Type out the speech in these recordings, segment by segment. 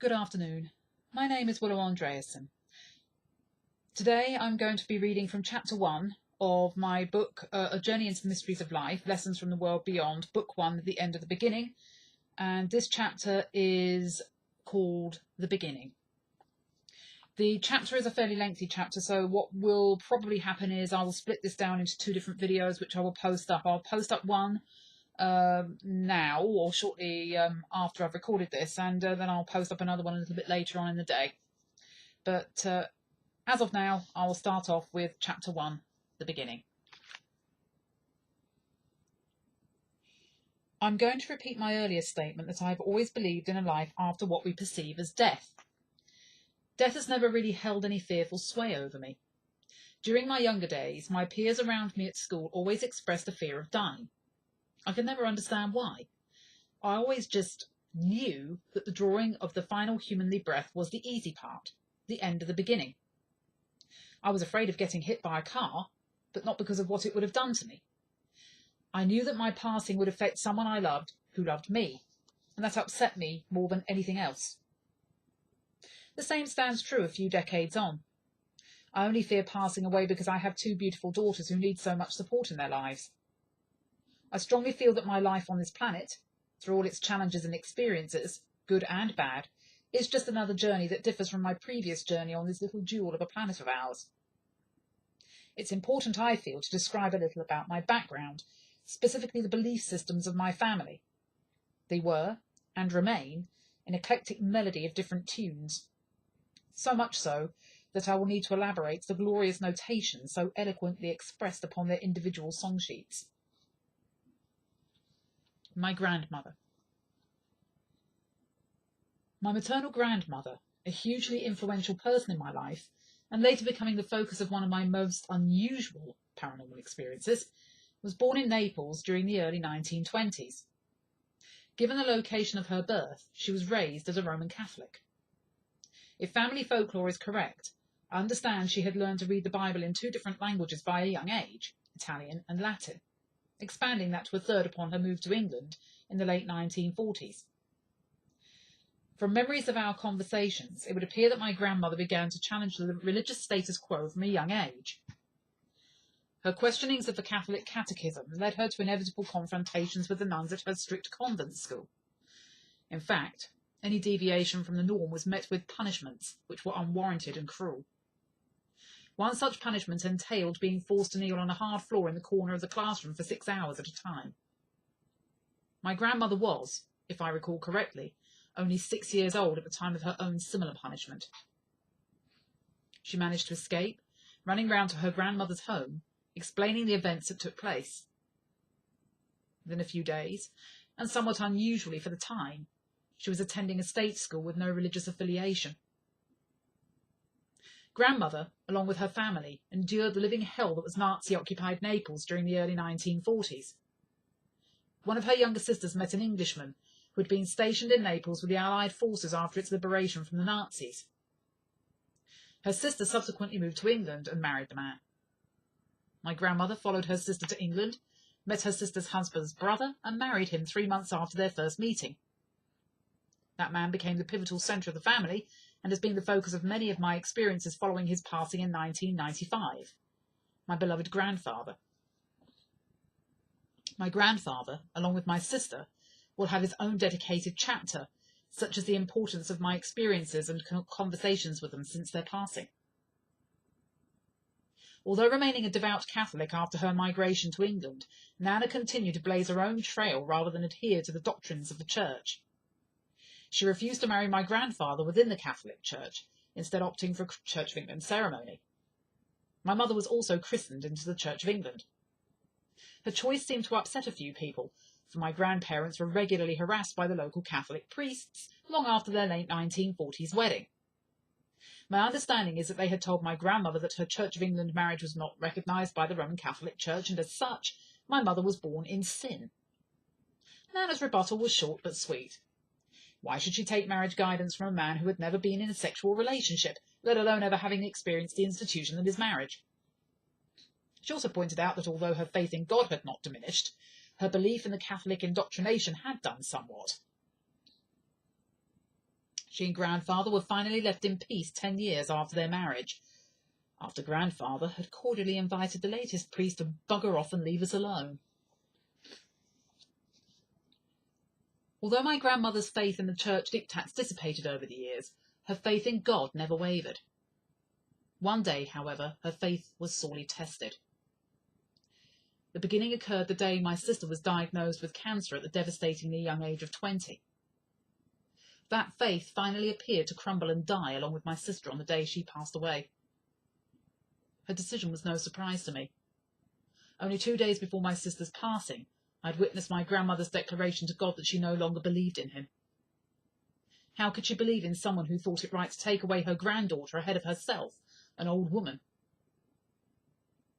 Good afternoon. My name is Willow Andreasson. Today I'm going to be reading from Chapter 1 of my book, A Journey into the Mysteries of Life, Lessons from the World Beyond, Book 1, The End of the Beginning. And this chapter is called The Beginning. The chapter is a fairly lengthy chapter, so what will probably happen is I will split this down into two different videos, which I will post up. I'll post up one now or shortly after I've recorded this, and then I'll post up another one a little bit later on in the day. But as of now, I will start off with Chapter 1, The Beginning. I'm going to repeat my earlier statement that I've always believed in a life after what we perceive as death. Death has never really held any fearful sway over me. During my younger days, my peers around me at school always expressed a fear of dying. I could never understand why. I always just knew that the drawing of the final humanly breath was the easy part, the end of the beginning. I was afraid of getting hit by a car, but not because of what it would have done to me. I knew that my passing would affect someone I loved who loved me, and that upset me more than anything else. The same stands true a few decades on. I only fear passing away because I have two beautiful daughters who need so much support in their lives. I strongly feel that my life on this planet, through all its challenges and experiences, good and bad, is just another journey that differs from my previous journey on this little jewel of a planet of ours. It's important, I feel, to describe a little about my background, specifically the belief systems of my family. They were, and remain, an eclectic melody of different tunes. So much so that I will need to elaborate the glorious notation so eloquently expressed upon their individual song sheets. My grandmother. My maternal grandmother, a hugely influential person in my life, and later becoming the focus of one of my most unusual paranormal experiences, was born in Naples during the early 1920s. Given the location of her birth, she was raised as a Roman Catholic. If family folklore is correct, I understand she had learned to read the Bible in two different languages by a young age, Italian and Latin, expanding that to a third upon her move to England in the late 1940s. From memories of our conversations, it would appear that my grandmother began to challenge the religious status quo from a young age. Her questionings of the Catholic catechism led her to inevitable confrontations with the nuns at her strict convent school. In fact, any deviation from the norm was met with punishments which were unwarranted and cruel. One such punishment entailed being forced to kneel on a hard floor in the corner of the classroom for 6 hours at a time. My grandmother was, if I recall correctly, only 6 years old at the time of her own similar punishment. She managed to escape, running round to her grandmother's home, explaining the events that took place. Within a few days, and somewhat unusually for the time, she was attending a state school with no religious affiliation. Grandmother, along with her family, endured the living hell that was Nazi-occupied Naples during the early 1940s. One of her younger sisters met an Englishman who had been stationed in Naples with the Allied forces after its liberation from the Nazis. Her sister subsequently moved to England and married the man. My grandmother followed her sister to England, met her sister's husband's brother, and married him 3 months after their first meeting. That man became the pivotal centre of the family and has been the focus of many of my experiences following his passing in 1995. My beloved grandfather. My grandfather, along with my sister, will have his own dedicated chapter, such as the importance of my experiences and conversations with them since their passing. Although remaining a devout Catholic after her migration to England, Nana continued to blaze her own trail rather than adhere to the doctrines of the Church. She refused to marry my grandfather within the Catholic Church, instead opting for a Church of England ceremony. My mother was also christened into the Church of England. Her choice seemed to upset a few people, for my grandparents were regularly harassed by the local Catholic priests long after their late 1940s wedding. My understanding is that they had told my grandmother that her Church of England marriage was not recognised by the Roman Catholic Church, and as such, my mother was born in sin. Nana's rebuttal was short but sweet. Why should she take marriage guidance from a man who had never been in a sexual relationship, let alone ever having experienced the institution of his marriage? She also pointed out that although her faith in God had not diminished, her belief in the Catholic indoctrination had done somewhat. She and grandfather were finally left in peace 10 years after their marriage, after grandfather had cordially invited the latest priest to bugger off and leave us alone. Although my grandmother's faith in the church diktats dissipated over the years, her faith in God never wavered. One day, however, her faith was sorely tested. The beginning occurred the day my sister was diagnosed with cancer at the devastatingly young age of 20. That faith finally appeared to crumble and die along with my sister on the day she passed away. Her decision was no surprise to me. Only 2 days before my sister's passing, I had witnessed my grandmother's declaration to God that she no longer believed in him. How could she believe in someone who thought it right to take away her granddaughter ahead of herself, an old woman?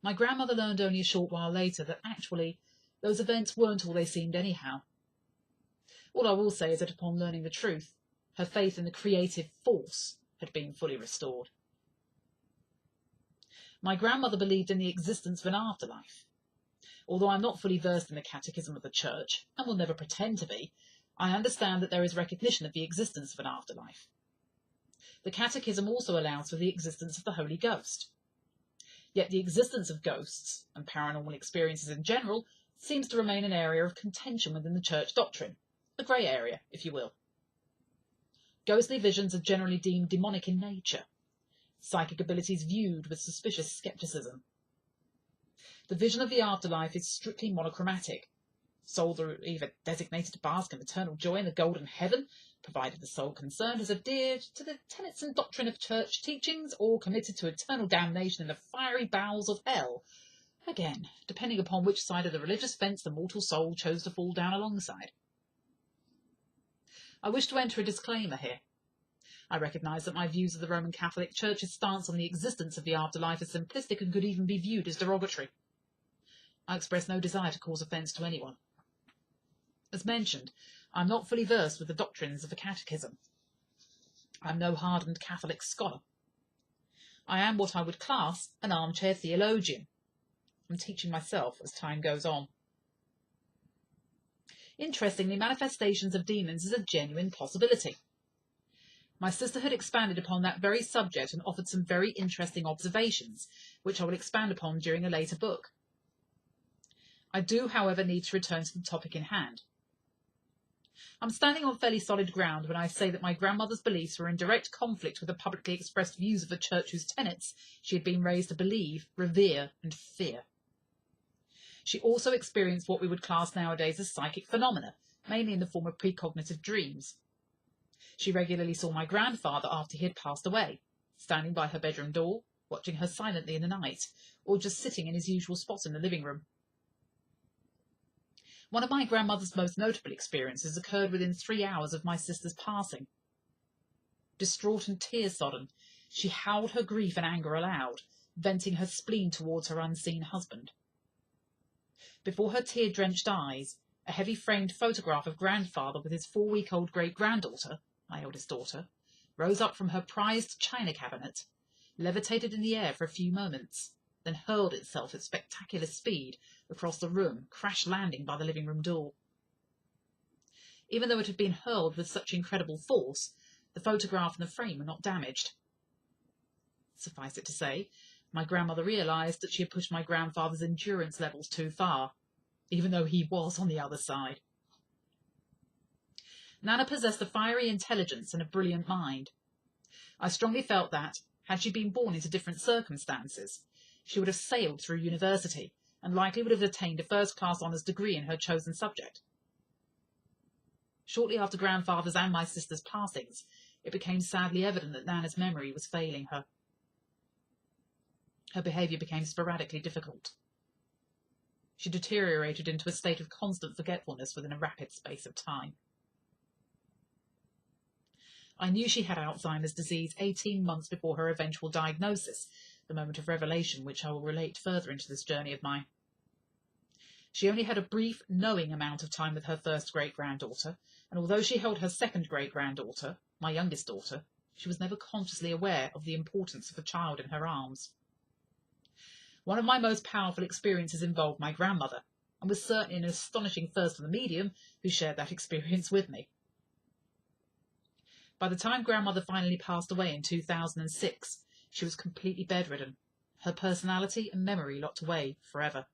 My grandmother learned only a short while later that actually those events weren't all they seemed anyhow. All I will say is that upon learning the truth, her faith in the creative force had been fully restored. My grandmother believed in the existence of an afterlife. Although I'm not fully versed in the catechism of the church, and will never pretend to be, I understand that there is recognition of the existence of an afterlife. The catechism also allows for the existence of the Holy Ghost. Yet the existence of ghosts, and paranormal experiences in general, seems to remain an area of contention within the church doctrine, a grey area, if you will. Ghostly visions are generally deemed demonic in nature, psychic abilities viewed with suspicious scepticism. The vision of the afterlife is strictly monochromatic. Souls are either designated to bask in eternal joy in the golden heaven, provided the soul concerned has adhered to the tenets and doctrine of church teachings, or committed to eternal damnation in the fiery bowels of hell, again, depending upon which side of the religious fence the mortal soul chose to fall down alongside. I wish to enter a disclaimer here. I recognise that my views of the Roman Catholic Church's stance on the existence of the afterlife is simplistic and could even be viewed as derogatory. I express no desire to cause offence to anyone. As mentioned, I am not fully versed with the doctrines of the Catechism. I am no hardened Catholic scholar. I am what I would class an armchair theologian. I'm teaching myself as time goes on. Interestingly, manifestations of demons is a genuine possibility. My sister had expanded upon that very subject and offered some very interesting observations, which I will expand upon during a later book. I do, however, need to return to the topic in hand. I'm standing on fairly solid ground when I say that my grandmother's beliefs were in direct conflict with the publicly expressed views of the church whose tenets she had been raised to believe, revere, and fear. She also experienced what we would class nowadays as psychic phenomena, mainly in the form of precognitive dreams. She regularly saw my grandfather after he had passed away, standing by her bedroom door, watching her silently in the night, or just sitting in his usual spot in the living room. One of my grandmother's most notable experiences occurred within 3 hours of my sister's passing. Distraught and tear-sodden, she howled her grief and anger aloud, venting her spleen towards her unseen husband. Before her tear-drenched eyes, a heavy-framed photograph of grandfather with his 4-week-old great-granddaughter, my eldest daughter, rose up from her prized china cabinet, levitated in the air for a few moments, then hurled itself at spectacular speed across the room, crash-landing by the living room door. Even though it had been hurled with such incredible force, the photograph and the frame were not damaged. Suffice it to say, my grandmother realised that she had pushed my grandfather's endurance levels too far, even though he was on the other side. Nana possessed a fiery intelligence and a brilliant mind. I strongly felt that, had she been born into different circumstances, she would have sailed through university and likely would have attained a first-class honours degree in her chosen subject. Shortly after grandfather's and my sister's passings, it became sadly evident that Nana's memory was failing her. Her behaviour became sporadically difficult. She deteriorated into a state of constant forgetfulness within a rapid space of time. I knew she had Alzheimer's disease 18 months before her eventual diagnosis, the moment of revelation which I will relate further into this journey of mine. She only had a brief, knowing amount of time with her first great-granddaughter, and although she held her second great-granddaughter, my youngest daughter, she was never consciously aware of the importance of a child in her arms. One of my most powerful experiences involved my grandmother, and was certainly an astonishing first for the medium who shared that experience with me. By the time grandmother finally passed away in 2006, she was completely bedridden, her personality and memory locked away forever.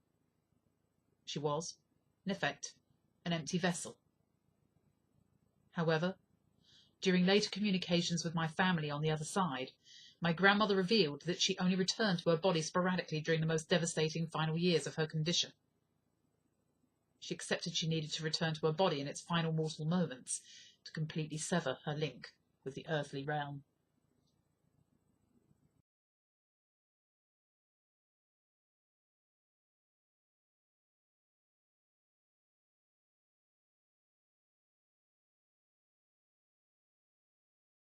She was, in effect, an empty vessel. However, during later communications with my family on the other side, my grandmother revealed that she only returned to her body sporadically during the most devastating final years of her condition. She accepted she needed to return to her body in its final mortal moments to completely sever her link with the earthly realm.